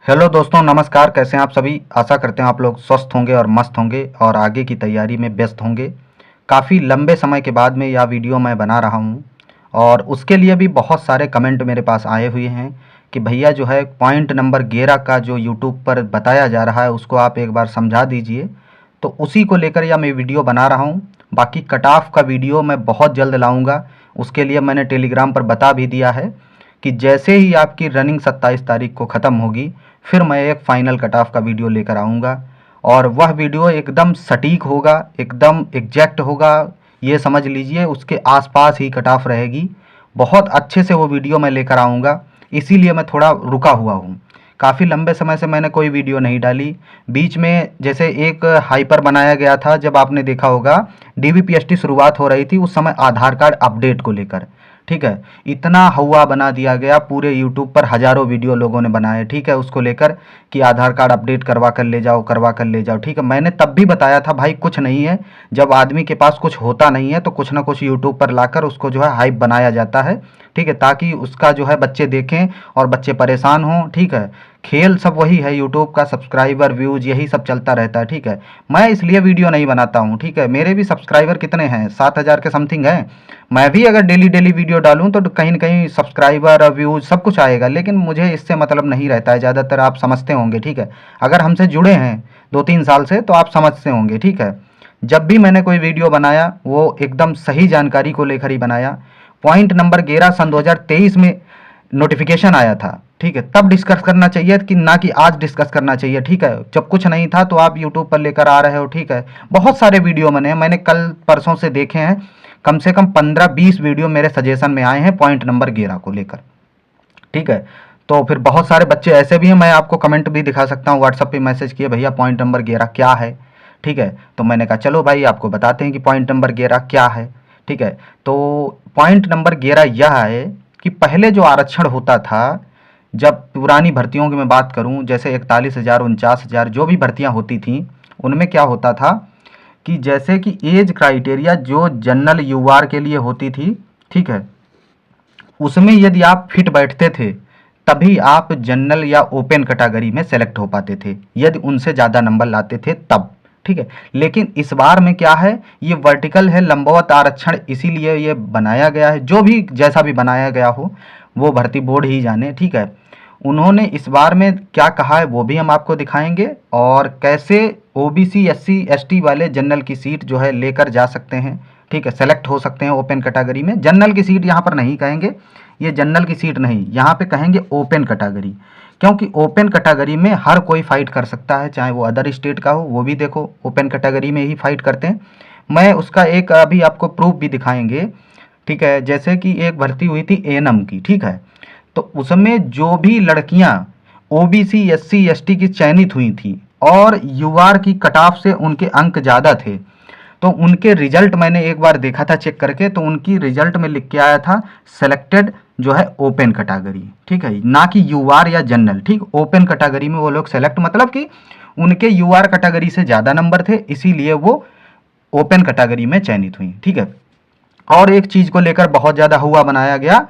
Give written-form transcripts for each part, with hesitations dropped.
Hello दोस्तों, नमस्कार। कैसे हैं आप सभी? आशा करते हैं आप लोग स्वस्थ होंगे और मस्त होंगे और आगे की तैयारी में व्यस्त होंगे। काफ़ी लंबे समय के बाद में यह वीडियो मैं बना रहा हूं और उसके लिए भी बहुत सारे कमेंट मेरे पास आए हुए हैं कि भैया जो है पॉइंट नंबर 11 का जो यूट्यूब पर बताया जा रहा है उसको आप एक बार समझा दीजिए। तो उसी को लेकर यह मैं वीडियो बना रहा हूँ। बाकी कट ऑफ का वीडियो मैं बहुत जल्द लाऊंगा। उसके लिए मैंने टेलीग्राम पर बता भी दिया है कि जैसे ही आपकी रनिंग 27 तारीख को ख़त्म होगी फिर मैं एक फ़ाइनल कट ऑफ का वीडियो लेकर आऊँगा और वह वीडियो एकदम सटीक होगा, एकदम एग्जैक्ट होगा। ये समझ लीजिए उसके आसपास ही कट ऑफ रहेगी। बहुत अच्छे से वो वीडियो मैं लेकर आऊँगा, इसीलिए मैं थोड़ा रुका हुआ हूँ। काफ़ी लंबे समय से मैंने कोई वीडियो नहीं डाली। बीच में जैसे एक हाइपर बनाया गया था, जब आपने देखा होगा डीवीपीएसटी शुरुआत हो रही थी उस समय आधार कार्ड अपडेट को लेकर, ठीक है। इतना हवा बना दिया गया, पूरे यूट्यूब पर हज़ारों वीडियो लोगों ने बनाए, ठीक है, उसको लेकर कि आधार कार्ड अपडेट करवा कर ले जाओ, करवा कर ले जाओ, ठीक है। मैंने तब भी बताया था भाई कुछ नहीं है। जब आदमी के पास कुछ होता नहीं है तो कुछ ना कुछ यूट्यूब पर लाकर उसको जो है हाइप बनाया जाता है, ठीक है, ताकि उसका जो है बच्चे देखें और बच्चे परेशान हों, ठीक है। खेल सब वही है, यूट्यूब का सब्सक्राइबर व्यूज़ यही सब चलता रहता है, ठीक है। मैं इसलिए वीडियो नहीं बनाता हूँ, ठीक है। मेरे भी सब्सक्राइबर कितने हैं, 7,000 के समथिंग हैं। मैं भी अगर डेली डेली वीडियो डालूं तो कहीं ना कहीं सब्सक्राइबर व्यूज सब कुछ आएगा, लेकिन मुझे इससे मतलब नहीं रहता है ज़्यादातर। आप समझते होंगे, ठीक है। अगर हमसे जुड़े हैं 2-3 साल से तो आप समझते होंगे, ठीक है। जब भी मैंने कोई वीडियो बनाया वो एकदम सही जानकारी को लेकर ही बनाया। पॉइंट नंबर 11 सन 2023 में नोटिफिकेशन आया था, ठीक है, तब डिस्कस करना चाहिए कि ना कि आज डिस्कस करना चाहिए, ठीक है। जब कुछ नहीं था तो आप यूट्यूब पर लेकर आ रहे हो, ठीक है। बहुत सारे वीडियो मैंने कल परसों से देखे हैं। कम से कम 15-20 वीडियो मेरे सजेशन में आए हैं पॉइंट नंबर 11 को लेकर, ठीक है। तो फिर बहुत सारे बच्चे ऐसे भी हैं, मैं आपको कमेंट भी दिखा सकता हूँ, व्हाट्सएप पे मैसेज किए भैया पॉइंट नंबर 11 क्या है, ठीक है। तो मैंने कहा चलो भाई आपको बताते हैं कि पॉइंट नंबर 11 क्या है, ठीक है। तो पॉइंट नंबर 11 यह है कि पहले जो आरक्षण होता था, जब पुरानी भर्तियों की मैं बात करूं, जैसे 41,000 49,000 जो भी भर्तियां होती थी, उनमें क्या होता था कि जैसे कि एज क्राइटेरिया जो जनरल यूआर के लिए होती थी, ठीक है, उसमें यदि आप फिट बैठते थे तभी आप जनरल या ओपन कैटेगरी में सेलेक्ट हो पाते थे, यदि उनसे ज़्यादा नंबर लाते थे तब, ठीक है। लेकिन इस बार में क्या है, ये वर्टिकल है, लंबवत आरक्षण, इसीलिए ये बनाया गया है। जो भी जैसा भी बनाया गया हो वो भर्ती बोर्ड ही जाने, ठीक है। उन्होंने इस बार में क्या कहा है वो भी हम आपको दिखाएंगे और कैसे ओबीसी एससी एसटी वाले जनरल की सीट जो है लेकर जा सकते हैं, ठीक है, सेलेक्ट हो सकते हैं ओपन कैटेगरी में। जनरल की सीट यहाँ पर नहीं कहेंगे, ये जनरल की सीट नहीं, यहाँ पे कहेंगे ओपन कैटेगरी, क्योंकि ओपन कैटेगरी में हर कोई फाइट कर सकता है, चाहे वो अदर स्टेट का हो। वो भी देखो ओपन कैटेगरी में ही फाइट करते हैं। मैं उसका एक अभी आपको प्रूफ भी दिखाएंगे, ठीक है। जैसे कि एक भर्ती हुई थी एएनएम की, ठीक है, तो उसमें जो भी लड़कियां ओबीसी एससी एसटी की चयनित हुई थी और यूआर की कट ऑफ से उनके अंक ज़्यादा थे, तो उनके रिजल्ट मैंने एक बार देखा था चेक करके, तो उनकी रिजल्ट में लिख के आया था सेलेक्टेड जो है ओपन कैटेगरी, ठीक है, ना कि यूआर या जनरल, ठीक। ओपन कैटेगरी में वो लोग सेलेक्ट, मतलब कि उनके यूआर कैटेगरी से ज़्यादा नंबर थे, इसीलिए वो ओपन कैटेगरी में चयनित हुई, ठीक है। और एक चीज़ को लेकर बहुत ज़्यादा हुआ बनाया गया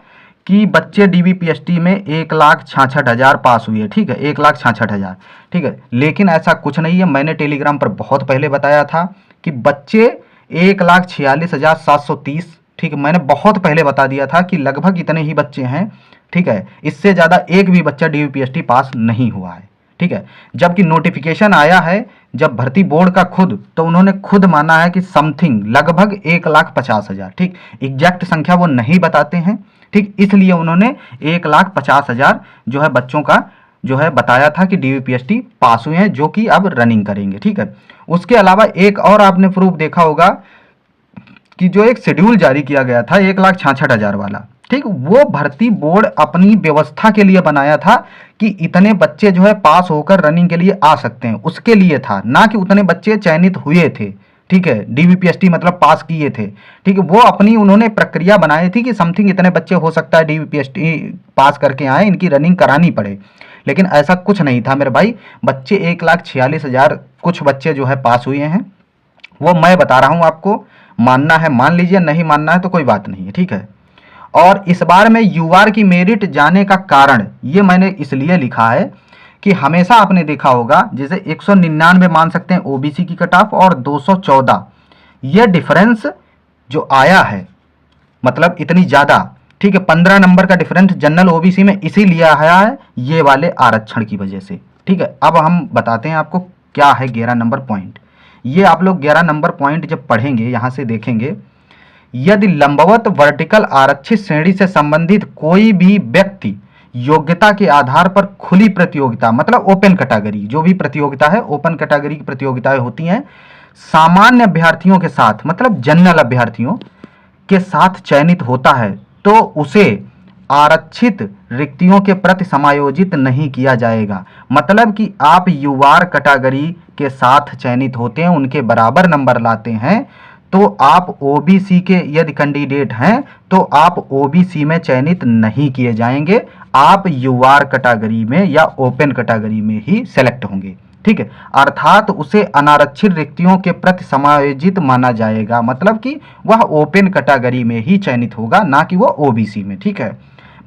कि बच्चे डीबीपीएसटी में 1,66,000 पास हुए, ठीक है, 1,66,000, ठीक है। लेकिन ऐसा कुछ नहीं है, मैंने टेलीग्राम पर बहुत पहले बताया था कि बच्चे 1,46,730, ठीक है, मैंने बहुत पहले बता दिया था कि लगभग इतने ही बच्चे हैं, ठीक है। इससे ज़्यादा एक भी बच्चा डीबीपीएसटी पास नहीं हुआ है, ठीक है। जबकि नोटिफिकेशन आया है जब भर्ती बोर्ड का खुद, तो उन्होंने खुद माना है कि समथिंग लगभग 1,50,000, ठीक। एग्जैक्ट संख्या वो नहीं बताते हैं, ठीक, इसलिए उन्होंने 1,50,000 जो है बच्चों का जो है बताया था कि डीवीपीएसटी पास हुए हैं, जो कि अब रनिंग करेंगे, ठीक है। उसके अलावा एक और आपने प्रूफ देखा होगा कि जो एक शेड्यूल जारी किया गया था 1,66,000 वाला, ठीक, वो भर्ती बोर्ड अपनी व्यवस्था के लिए बनाया था कि इतने बच्चे जो है पास होकर रनिंग के लिए आ सकते हैं, उसके लिए था, ना कि उतने बच्चे चयनित हुए थे, ठीक है, डीवीपीएसटी मतलब पास किए थे, ठीक है। वो अपनी उन्होंने प्रक्रिया बनाई थी कि समथिंग इतने बच्चे हो सकता है डीवीपीएसटी पास करके आए, इनकी रनिंग करानी पड़े, लेकिन ऐसा कुछ नहीं था मेरे भाई। बच्चे 1,46,000 कुछ बच्चे जो है पास हुए हैं, वो मैं बता रहा हूँ आपको। मानना है मान लीजिए, नहीं मानना है तो कोई बात नहीं है, ठीक है। और इस बार में यूआर की मेरिट जाने का कारण ये मैंने इसलिए लिखा है कि हमेशा आपने देखा होगा जैसे 199 मान सकते हैं ओबीसी की कट ऑफ और 214, ये डिफरेंस जो आया है मतलब इतनी ज़्यादा, ठीक है, 15 नंबर का डिफरेंस जनरल ओबीसी में इसीलिए आया है ये वाले आरक्षण की वजह से, ठीक है। अब हम बताते हैं आपको क्या है 11 नंबर पॉइंट। ये आप लोग 11 नंबर पॉइंट जब पढ़ेंगे यहाँ से देखेंगे, यदि लंबवत वर्टिकल आरक्षित श्रेणी से संबंधित कोई भी व्यक्ति योग्यता के आधार पर खुली प्रतियोगिता मतलब ओपन कैटेगरी, जो भी प्रतियोगिता है ओपन कैटेगरी की प्रतियोगिताएं होती हैं, सामान्य अभ्यर्थियों के साथ मतलब जनरल अभ्यर्थियों के साथ चयनित होता है तो उसे आरक्षित रिक्तियों के प्रति समायोजित नहीं किया जाएगा। मतलब कि आप यूआर कैटेगरी के साथ चयनित होते हैं, उनके बराबर नंबर लाते हैं, तो आप ओबीसी के यदि कैंडिडेट हैं तो आप ओबीसी में चयनित नहीं किए जाएंगे, आप यूआर कैटेगरी में या ओपन कैटेगरी में ही सेलेक्ट होंगे, ठीक है। अर्थात उसे अनारक्षित रिक्तियों के प्रति समायोजित माना जाएगा, मतलब कि वह ओपन कैटेगरी में ही चयनित होगा, ना कि वह ओबीसी में, ठीक है।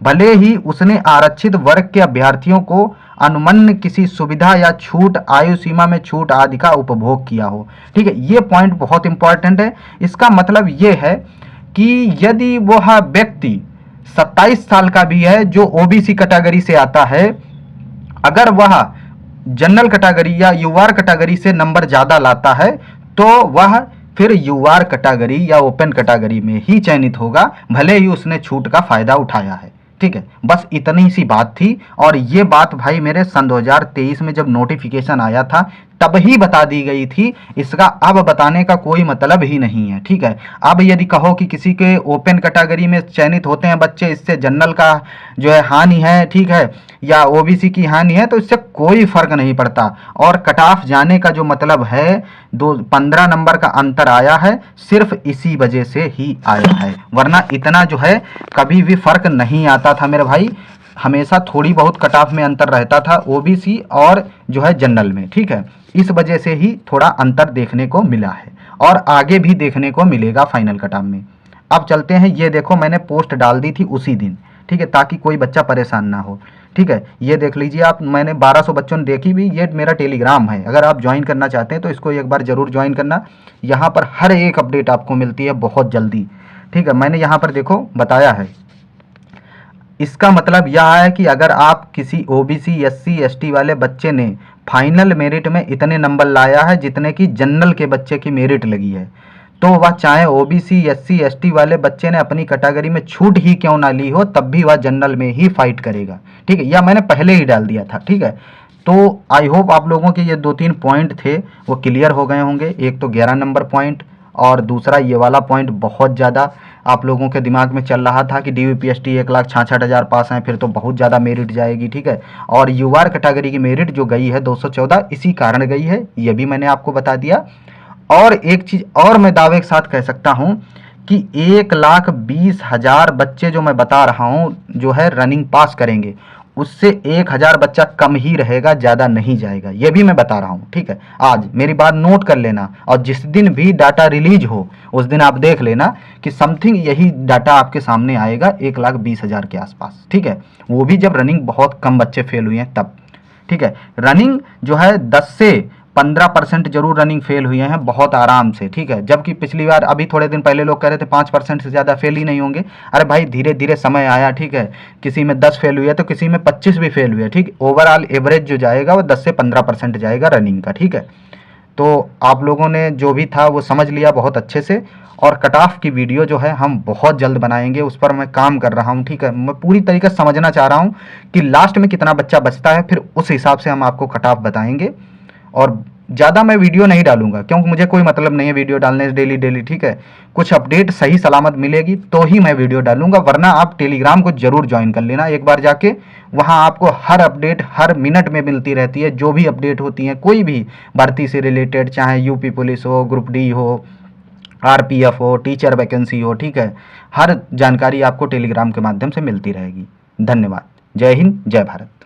भले ही उसने आरक्षित वर्ग के अभ्यर्थियों को अनुमन्य किसी सुविधा या छूट, आयु सीमा में छूट आदि का उपभोग किया हो, ठीक है। ये पॉइंट बहुत इंपॉर्टेंट है। इसका मतलब ये है कि यदि वह व्यक्ति 27 साल का भी है जो ओबीसी कैटेगरी से आता है, अगर वह जनरल कैटेगरी या यूआर कैटेगरी से नंबर ज़्यादा लाता है तो वह फिर यूआर कैटेगरी या ओपन कैटेगरी में ही चयनित होगा, भले ही उसने छूट का फायदा उठाया है, ठीक है। बस इतनी सी बात थी। और ये बात भाई मेरे सन 2023 में जब नोटिफिकेशन आया था तब ही बता दी गई थी, इसका अब बताने का कोई मतलब ही नहीं है, ठीक है। अब यदि कहो कि किसी के ओपन कैटेगरी में चयनित होते हैं बच्चे, इससे जनरल का जो है हानि है, ठीक है, या ओबीसी की हानि है, तो इससे कोई फर्क नहीं पड़ता। और कट ऑफ जाने का जो मतलब है 15 नंबर का अंतर आया है, सिर्फ इसी वजह से ही आया है, वरना इतना जो है कभी भी फर्क नहीं आता था मेरे भाई। हमेशा थोड़ी बहुत कट ऑफ में अंतर रहता था ओबीसी और जो है जनरल में, ठीक है। इस वजह से ही थोड़ा अंतर देखने को मिला है और आगे भी देखने को मिलेगा फाइनल कट ऑफ में। अब चलते हैं, ये देखो मैंने पोस्ट डाल दी थी उसी दिन, ठीक है, ताकि कोई बच्चा परेशान ना हो, ठीक है। ये देख लीजिए आप, मैंने 1200 बच्चों ने देखी भी, ये मेरा टेलीग्राम है, अगर आप ज्वाइन करना चाहते हैं तो इसको एक बार ज़रूर ज्वाइन करना। यहाँ पर हर एक अपडेट आपको मिलती है बहुत जल्दी, ठीक है। मैंने यहाँ पर देखो बताया है, इसका मतलब यह है कि अगर आप किसी ओबीसी एससी एसटी वाले बच्चे ने फाइनल मेरिट में इतने नंबर लाया है जितने की जनरल के बच्चे की मेरिट लगी है, तो वह चाहे ओबीसी एससी एसटी वाले बच्चे ने अपनी कैटेगरी में छूट ही क्यों ना ली हो, तब भी वह जनरल में ही फाइट करेगा, ठीक है। यह मैंने पहले ही डाल दिया था, ठीक है। तो आई होप आप लोगों के ये 2-3 पॉइंट थे वो क्लियर हो गए होंगे। एक तो 11 नंबर पॉइंट और दूसरा ये वाला पॉइंट बहुत ज़्यादा आप लोगों के दिमाग में चल रहा था कि DVPST 1,66,000 पास हैं फिर तो बहुत ज़्यादा मेरिट जाएगी, ठीक है। और यूआर कैटेगरी की मेरिट जो गई है 214 इसी कारण गई है, ये भी मैंने आपको बता दिया। और एक चीज़ और मैं दावे के साथ कह सकता हूँ कि 1,20,000 बच्चे जो मैं बता रहा हूँ जो है रनिंग पास करेंगे, उससे 1,000 बच्चा कम ही रहेगा, ज़्यादा नहीं जाएगा, ये भी मैं बता रहा हूँ, ठीक है। आज मेरी बात नोट कर लेना और जिस दिन भी डाटा रिलीज हो उस दिन आप देख लेना कि समथिंग यही डाटा आपके सामने आएगा 1,20,000 के आसपास, ठीक है। वो भी जब रनिंग बहुत कम बच्चे फेल हुए हैं तब, ठीक है। रनिंग जो है 10 से 15% जरूर रनिंग फेल हुए हैं बहुत आराम से, ठीक है। जबकि पिछली बार अभी थोड़े दिन पहले लोग कह रहे थे 5% से ज़्यादा फेल ही नहीं होंगे। अरे भाई धीरे धीरे समय आया, ठीक है। किसी में 10 फेल हुए तो किसी में 25 भी फेल हुए, ठीक। ओवरऑल एवरेज जो जाएगा वो 10 से 15% जाएगा रनिंग का, ठीक है। तो आप लोगों ने जो भी था वो समझ लिया बहुत अच्छे से। और कट ऑफ की वीडियो जो है हम बहुत जल्द बनाएंगे, उस पर मैं काम कर रहा हूँ, ठीक है। मैं पूरी तरीके से समझना चाह रहा हूँ कि लास्ट में कितना बच्चा बचता है, फिर उस हिसाब से हम आपको कट ऑफ बताएंगे। और ज़्यादा मैं वीडियो नहीं डालूंगा क्योंकि मुझे कोई मतलब नहीं है वीडियो डालने से डेली डेली, ठीक है। कुछ अपडेट सही सलामत मिलेगी तो ही मैं वीडियो डालूंगा, वरना आप टेलीग्राम को जरूर ज्वाइन कर लेना एक बार जाके। वहाँ आपको हर अपडेट हर मिनट में मिलती रहती है, जो भी अपडेट होती है कोई भी भर्ती से रिलेटेड, चाहे यूपी पुलिस हो, ग्रुप डी हो, आरपीएफ हो, टीचर वैकेंसी हो, ठीक है। हर जानकारी आपको टेलीग्राम के माध्यम से मिलती रहेगी। धन्यवाद। जय हिंद, जय भारत।